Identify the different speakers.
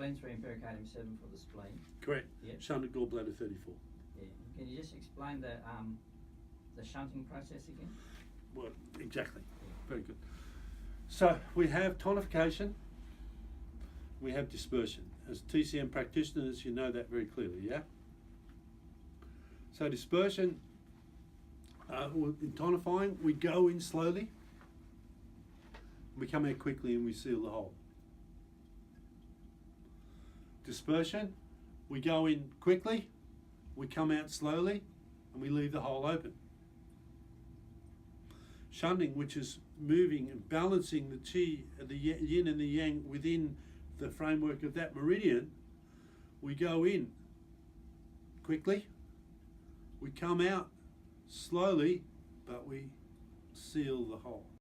Speaker 1: spleen 3 and pericardium 7 for the spleen.
Speaker 2: Correct.
Speaker 1: Yep.
Speaker 2: Shunted gallbladder 34.
Speaker 1: Yeah. Can you just explain the shunting process again?
Speaker 2: Well, exactly. Very good. So we have tonification, we have dispersion. As TCM practitioners, you know that very clearly, yeah? So dispersion, in tonifying, we go in slowly, we come out quickly and we seal the hole. Dispersion, we go in quickly, we come out slowly, and we leave the hole open. Shunting, which is moving and balancing the qi, the yin and the yang within the framework of that meridian, we go in quickly, we come out slowly, but we seal the hole.